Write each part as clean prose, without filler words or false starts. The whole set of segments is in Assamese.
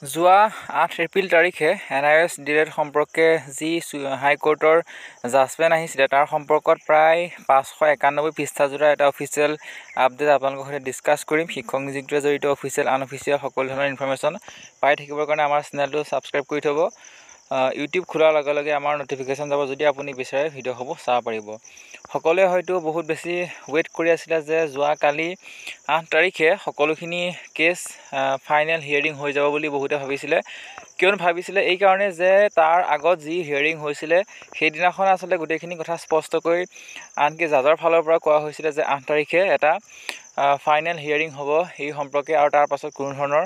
যোৱা 8 এপ্ৰিল তাৰিখে NIS ডিলেট সম্পৰ্কে যি হাইকোৰ্টৰ জাজমেণ্ট আহিছিলে তাৰ সম্পৰ্কত প্ৰায় 591 পৃষ্ঠাজোৰা এটা অফিচিয়েল আপডেট আপোনালোকৰ সৈতে ডিছকাছ কৰিম। শিক্ষক নিযুক্তিৰে জড়িত অফিচিয়েল আনঅফিচিয়েল সকলো ধৰণৰ ইনফৰমেশ্যন পাই থাকিবৰ কাৰণে আমাৰ চেনেলটো ছাবস্ক্ৰাইব কৰি থ'ব। ইউটিউব খোলাৰ লগে লগে আমাৰ নটিফিকেশ্যন যাব, যদি আপুনি বিচাৰে ভিডিঅ'সমূহ চাব পাৰিব। সকলোৱে হয়তো বহুত বেছি ৱেইট কৰি আছিলে যে যোৱাকালি 8 তাৰিখে সকলোখিনি কেছ ফাইনেল হিয়াৰিং হৈ যাব বুলি বহুতে ভাবিছিলে। কিয়নো ভাবিছিলে এই কাৰণে যে তাৰ আগত যি হিয়াৰিং হৈছিলে সেইদিনাখন আচলতে গোটেইখিনি কথা স্পষ্টকৈ আনকি জাজৰ ফালৰ পৰা কোৱা হৈছিলে যে 8 তাৰিখে এটা ফাইনেল হিয়াৰিং হ'ব এই সম্পৰ্কে, আৰু তাৰ পাছত কোনো ধৰণৰ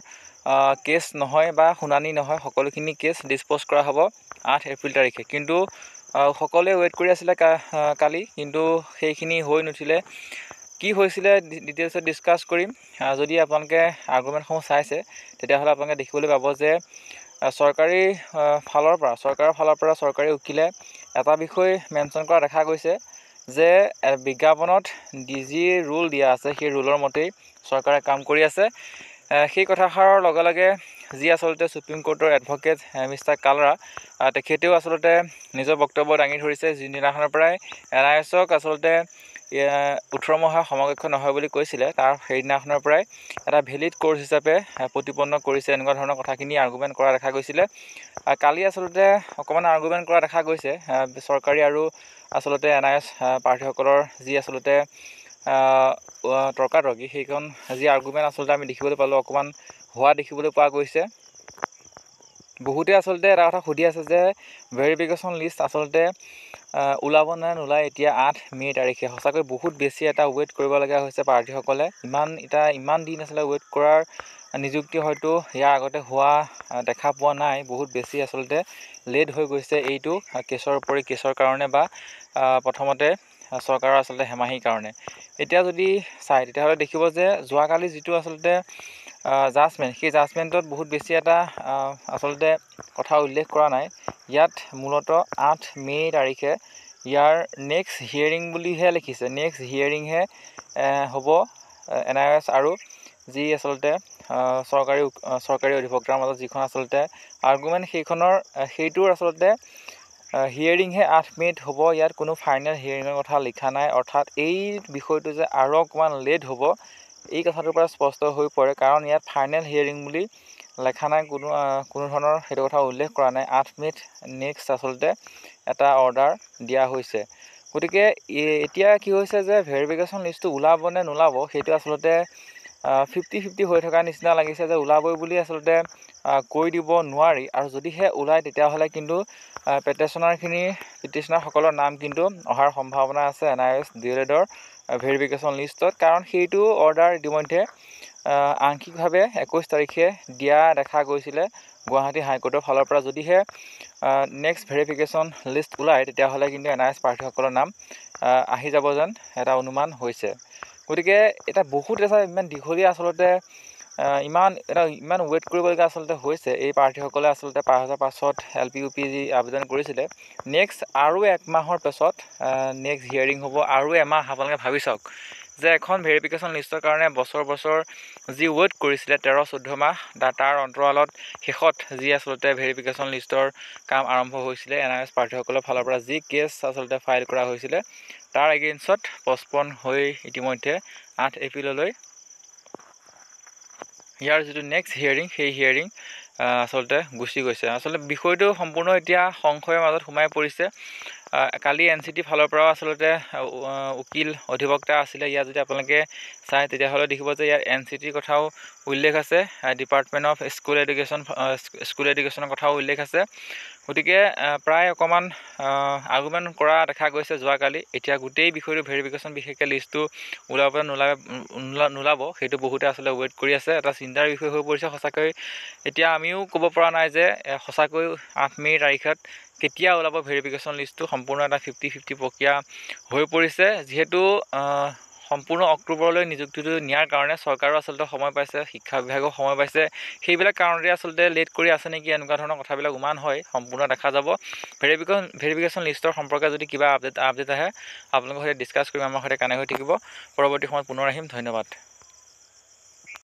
কেছ নহয় বা শুনানি নহয়, সকলোখিনি কেছ ডিছপ'জ কৰা হ'ব 8 এপ্ৰিল তাৰিখে। কিন্তু সকলোৱে ৱেইট কৰি আছিলে কালি, কিন্তু সেইখিনি হৈ নুঠিলে। কি হৈছিলে ডিটেইলছত ডিছকাছ কৰিম। যদি আপোনালোকে আৰ্গুমেণ্টসমূহ চাইছে তেতিয়াহ'লে আপোনালোকে দেখিবলৈ পাব যে চৰকাৰৰ ফালৰ পৰা চৰকাৰী উকিলে এটা বিষয় মেনশ্যন কৰা দেখা গৈছে যে বিজ্ঞাপনত যি ৰুল দিয়া আছে সেই ৰুলৰ মতেই চৰকাৰে কাম কৰি আছে। সেই কথাষাৰৰ লগে লগে যি আচলতে চুপ্ৰিম কোৰ্টৰ এডভকেট মিষ্টাৰ কালৰা, তেখেতেও আচলতে নিজৰ বক্তব্য দাঙি ধৰিছে। যিদিনাখনৰ পৰাই NISক আচলতে 18 মাহৰ সমকক্ষ নহয় বুলি কৈছিলে, তাৰ সেইদিনাখনৰ পৰাই এটা ভেলিড কোৰ্চ হিচাপে প্ৰতিপন্ন কৰিছে, এনেকুৱা ধৰণৰ কথাখিনি আৰ্গুমেণ্ট কৰা দেখা গৈছিলে। কালি আচলতে অকণমান আৰ্গুমেণ্ট কৰা দেখা গৈছে চৰকাৰী আৰু আচলতে NIS প্ৰাৰ্থীসকলৰ যি আচলতে তৰ্কাতৰ্কি, সেইখন যি আৰ্গুমেণ্ট আচলতে আমি দেখিবলৈ পালোঁ অকণমান হোৱা দেখিবলৈ পোৱা গৈছে। বহুতে আচলতে এটা কথা সুধি আছে যে ভেৰিফিকেশ্যন লিষ্ট আচলতে ওলাব নে নোলায় এতিয়া 8 মে' তাৰিখে। সঁচাকৈ বহুত বেছি এটা ৱেইট কৰিবলগীয়া হৈছে প্ৰাৰ্থীসকলে। ইমান দিন আচলতে ৱেইট কৰাৰ নিযুক্তি হয়তো ইয়াৰ আগতে হোৱা দেখা পোৱা নাই। বহুত বেছি আচলতে লেট হৈ গৈছে এইটো কেছৰ উপৰি কেছৰ কাৰণে বা প্ৰথমতে চৰকাৰৰ আচলতে হেমাহিৰ কাৰণে। এতিয়া যদি চাই তেতিয়াহ'লে দেখিব যে যোৱাকালি যিটো আচলতে জাজমেণ্ট, সেই জাজমেণ্টত বহুত বেছি এটা আচলতে কথা উল্লেখ কৰা নাই। ইয়াত মূলতঃ 8 মে' তাৰিখে ইয়াৰ নেক্সট হিয়াৰিং বুলিহে লিখিছে। নেক্সট হিয়াৰিংহে হ'ব NIS আৰু যি আচলতে চৰকাৰী অধিবক্তাৰ মাজত যিখন আচলতে আৰ্গুমেণ্ট, সেইটোৰ আচলতে হিয়াৰিংহে 8 মে'ত হ'ব। ইয়াত কোনো ফাইনেল হিয়াৰিঙৰ কথা লিখা নাই। অৰ্থাৎ এই বিষয়টো যে আৰু অকণমান লেট হ'ব এই কথাটোৰ পৰা স্পষ্ট হৈ পৰে, কাৰণ ইয়াত ফাইনেল হিয়াৰিং বুলি লেখা নাই, কোনো ধৰণৰ সেইটো কথা উল্লেখ কৰা নাই। 8 মে'ত নেক্সট আচলতে এটা অৰ্ডাৰ দিয়া হৈছে। গতিকে এতিয়া কি হৈছে যে ভেৰিফিকেশ্যন লিষ্টটো ওলাব নে নোলাব সেইটো আচলতে 50-50 হৈ থকা নিচিনা লাগিছে, যে ওলাবই বুলি আচলতে কৈ দিব নোৱাৰি, আৰু যদিহে ওলায় তেতিয়াহ'লে কিন্তু পিটিশ্যনাৰসকলৰ নাম কিন্তু অহাৰ সম্ভাৱনা আছে NIS ডিলেটৰ ভেৰিফিকেশ্যন লিষ্টত। কাৰণ সেইটো অৰ্ডাৰ ইতিমধ্যে আংশিকভাৱে 21 তাৰিখে দিয়া দেখা গৈছিলে গুৱাহাটী হাইকোৰ্টৰ ফালৰ পৰা। যদিহে নেক্সট ভেৰিফিকেশ্যন লিষ্ট ওলায় তেতিয়াহ'লে কিন্তু NIS প্ৰাৰ্থীসকলৰ নাম আহি যাব যেন এটা অনুমান হৈছে। গতিকে এটা ইমান দীঘলীয়া আচলতে ইমান ৱেইট কৰিবলগীয়া আচলতে হৈছে। এই প্ৰাৰ্থীসকলে আচলতে 5,500 LP-UP যি আবেদন কৰিছিলে, নেক্সট আৰু 1 মাহৰ পাছত নেক্সট হিয়াৰিং হ'ব। আৰু এমাহ আপোনালোকে ভাবি চাওক যে এখন ভেৰিফিকেশ্যন লিষ্টৰ কাৰণে বছৰ যি ৱেইট কৰিছিলে 13-14 মাহ, তাৰ অন্তৰালত শেষত যি আচলতে ভেৰিফিকেশ্যন লিষ্টৰ কাম আৰম্ভ হৈছিলে, NIS প্ৰাৰ্থীসকলৰ ফালৰ পৰা যি কেছ আচলতে ফাইল কৰা হৈছিলে তাৰ এগেইনষ্টত পষ্টপন হৈ ইতিমধ্যে 8 এপ্ৰিললৈ ইয়াৰ যিটো নেক্সট হিয়াৰিং, সেই হিয়াৰিং আচলতে গুচি গৈছে। আচলতে বিষয়টো সম্পূৰ্ণ এতিয়া সংশয়ৰ মাজত সোমাই পৰিছে। কালি NCT ফালৰ পৰাও আচলতে উকিল অধিবক্তা আছিলে। ইয়াত যদি আপোনালোকে চাই তেতিয়াহ'লে দেখিব যে ইয়াৰ NCTৰ কথাও উল্লেখ আছে, ডিপাৰ্টমেণ্ট অফ স্কুল এডুকেশ্যনৰ কথাও উল্লেখ আছে। গতিকে প্ৰায় অকণমান আৰ্গুমেণ্ট কৰা দেখা গৈছে যোৱাকালি। এতিয়া গোটেই বিষয়টো ভেৰিফিকেশ্যন বিশেষকৈ লিষ্টটো ওলাব নোলাব সেইটো বহুতে আচলতে ৱেইট কৰি আছে। এটা চিন্তাৰ বিষয় হৈ পৰিছে সঁচাকৈ। এতিয়া আমিও ক'ব পৰা নাই যে সঁচাকৈ 8 মে' তাৰিখত কেতিয়া ওলাব ভেৰিফিকেশ্যন লিষ্টটো। সম্পূৰ্ণ এটা 50-50 প্ৰক্ৰিয়া হৈ পৰিছে। যিহেতু সম্পূৰ্ণ অক্টোবৰলৈ নিযুক্তিটো নিয়াৰ কাৰণে চৰকাৰো আচলতে সময় পাইছে, শিক্ষা বিভাগেও সময় পাইছে। সেইবিলাক কাৰণতে আচলতে লেট কৰি আছে নেকি, এনেকুৱা ধৰণৰ কথাবিলাক উমান হয়। সম্পূৰ্ণ দেখা যাব। ভেৰিফিকেশ্যন লিষ্টৰ সম্পৰ্কে যদি কিবা আপডেট আহে আপোনালোকৰ সৈতে ডিছকাছ কৰিম, আমাৰ সৈতে কানেক্ট হৈ থাকিব। পৰৱৰ্তী সময়ত পুনৰ আহিম। ধন্যবাদ।